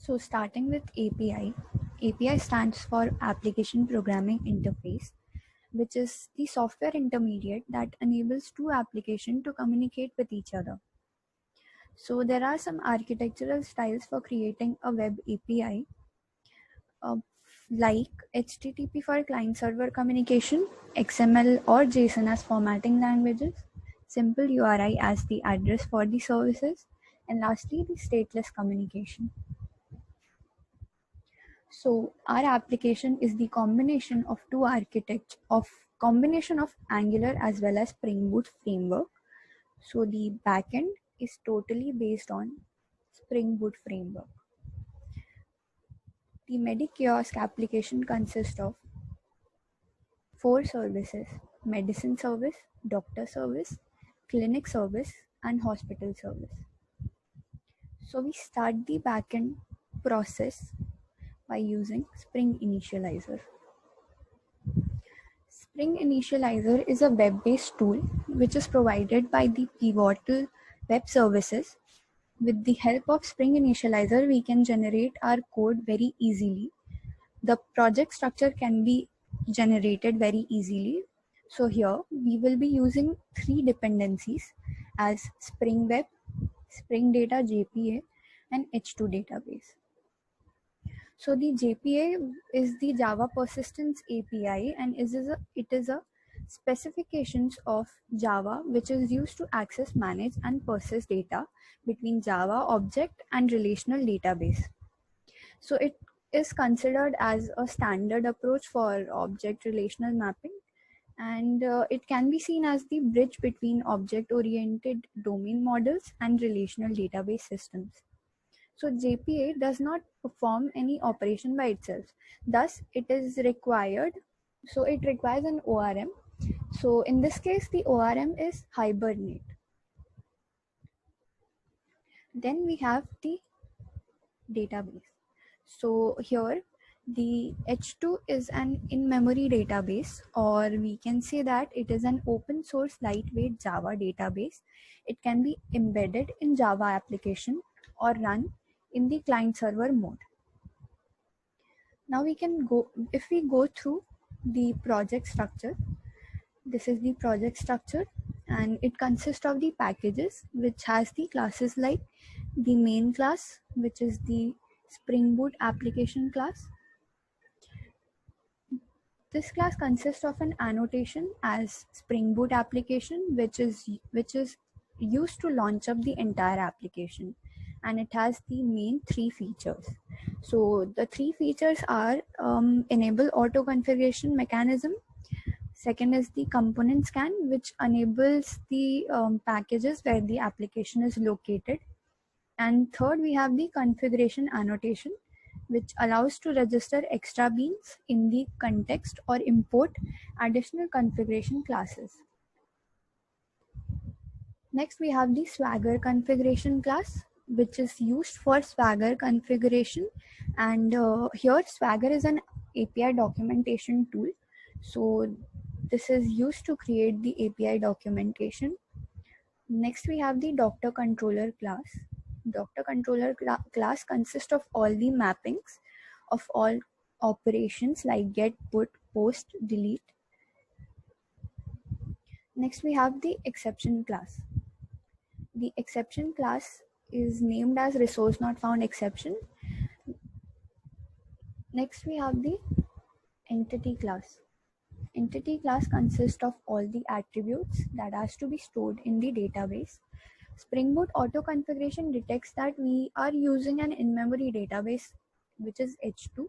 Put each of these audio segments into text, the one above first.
So starting with API, API stands for Application Programming Interface, which is the software intermediate that enables two applications to communicate with each other. So there are some architectural styles for creating a web API, uh, like HTTP for client-server communication, XML or JSON as formatting languages, simple URI as the address for the services, and lastly the stateless communication. So our application is the combination of two architects of combination of Angular as well as Spring Boot framework. So the backend is totally based on Spring Boot framework. The MediKiosk application consists of 4 services: medicine service, doctor service, clinic service, and hospital service. So we start the backend process by using Spring Initializer. Spring Initializer is a web-based tool which is provided by the Pivotal Web Services. With the help of Spring Initializer, we can generate our code very easily. The project structure can be generated very easily. So here we will be using 3 dependencies as Spring Web, Spring Data JPA, and H2 database. So the JPA is the Java Persistence API, and it is a specifications of Java which is used to access, manage, and persist data between Java object and relational database. So it is considered as a standard approach for object relational mapping, and it can be seen as the bridge between object-oriented domain models and relational database systems. So JPA does not perform any operation by itself. Thus, it is required. So it requires an ORM. So in this case, the ORM is Hibernate. Then we have the database. So here, the H2 is an in-memory database, or we can say that it is an open source lightweight Java database. It can be embedded in Java application or run in the client server mode. Now we can go, if we go through the project structure, this is the project structure, and it consists of the packages which has the classes like the main class, which is the Spring Boot application class. This class consists of an annotation as Spring Boot application, which is used to launch up the entire application, and it has the main 3 features. So the 3 features are enable auto configuration mechanism. Second is the component scan, which enables the packages where the application is located. And third, we have the configuration annotation, which allows to register extra beans in the context or import additional configuration classes. Next, we have the Swagger configuration class, which is used for Swagger configuration. And here Swagger is an API documentation tool. So this is used to create the API documentation. Next, we have the Doctor Controller class. Doctor Controller class consists of all the mappings of all operations like get, put, post, delete. Next, we have the exception class. The exception class is named as resource not found exception. Next, we have the entity class. Entity class consists of all the attributes that has to be stored in the database. Spring Boot auto configuration detects that we are using an in-memory database, which is H2.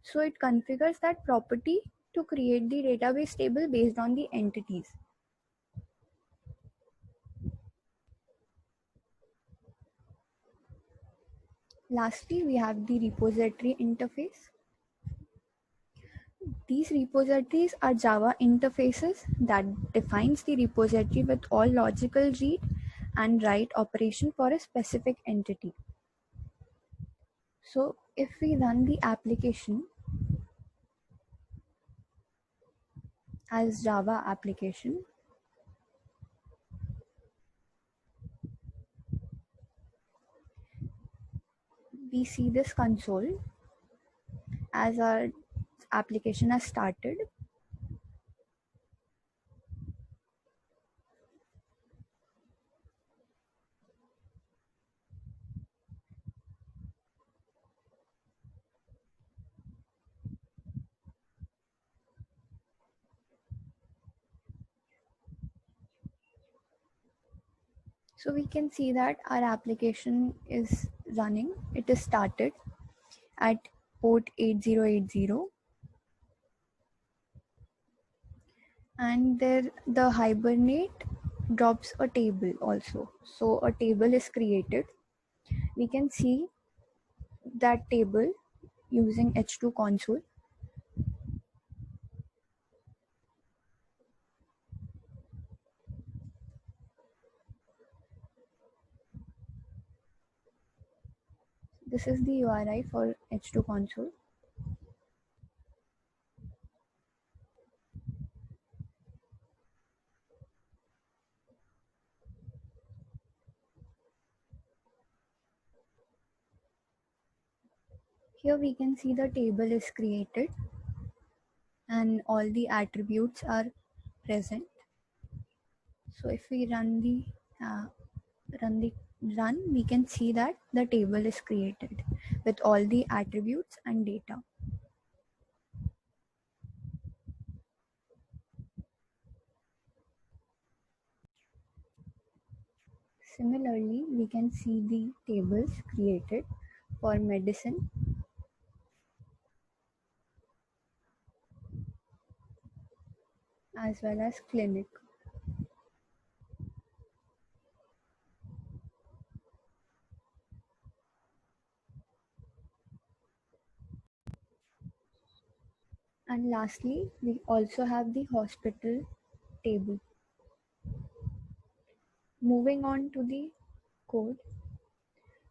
So it configures that property to create the database table based on the entities. Lastly, we have the repository interface. These repositories are Java interfaces that defines the repository with all logical read and write operation for a specific entity. So if we run the application as Java application, we see this console as our application has started. So we can see that our application is running. It is started at port 8080, and there the Hibernate drops a table also. So a table is created. We can see that table using H2 console. This is the URI for H2 console. Here we can see the table is created and all the attributes are present. So if we uh, run the run, we can see that the table is created with all the attributes and data. Similarly, we can see the tables created for medicine as well as clinic. And lastly, we also have the hospital table. Moving on to the code.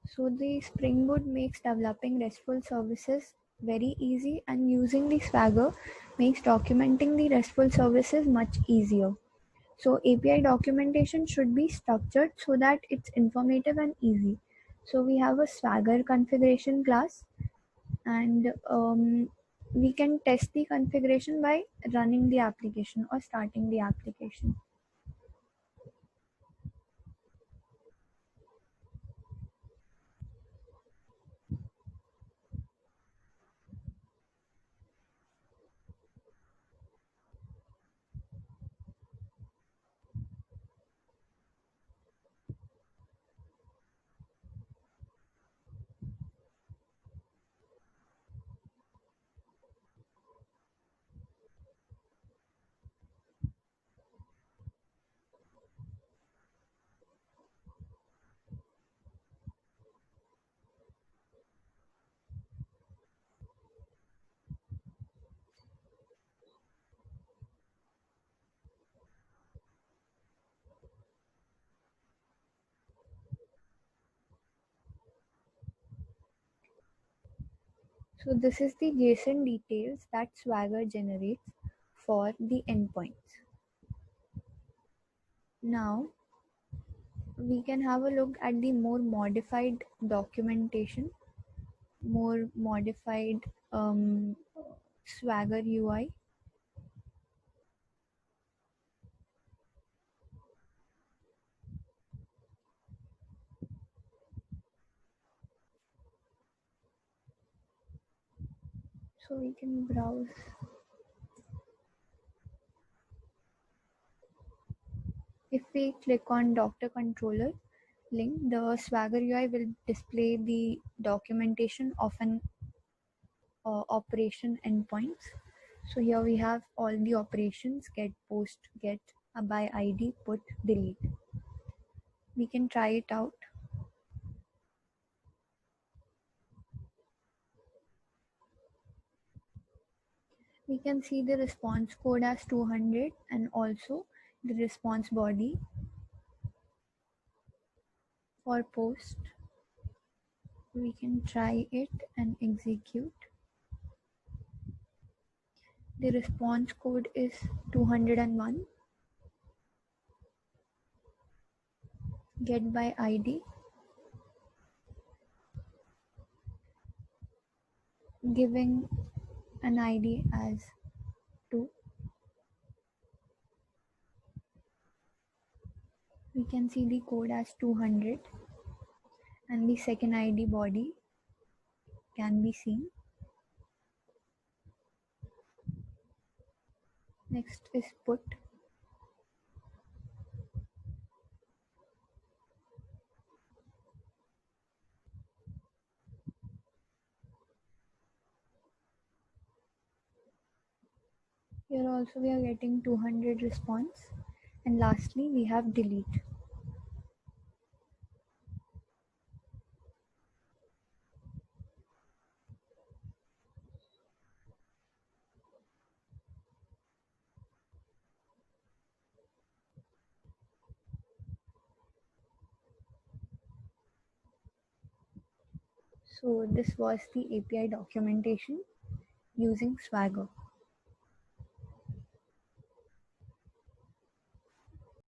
So the Spring Boot makes developing RESTful services very easy, and using the Swagger makes documenting the RESTful services much easier. So API documentation should be structured so that it's informative and easy. So we have a Swagger configuration class, and we can test the configuration by running the application or starting the application. So this is the JSON details that Swagger generates for the endpoints. Now we can have a look at the more modified documentation, more modified Swagger UI. So we can browse. If we click on Doctor Controller link, the Swagger UI will display the documentation of an operation endpoints. So here we have all the operations: get, post, get, by ID, put, delete. We can try it out. We can see the response code as 200 and also the response body for post. We can try it and execute. The response code is 201. Get by ID. giving an ID as 2. We can see the code as 200, and the second ID body can be seen. Next is put. Here also we are getting 200 response. And lastly we have delete. So this was the API documentation using Swagger.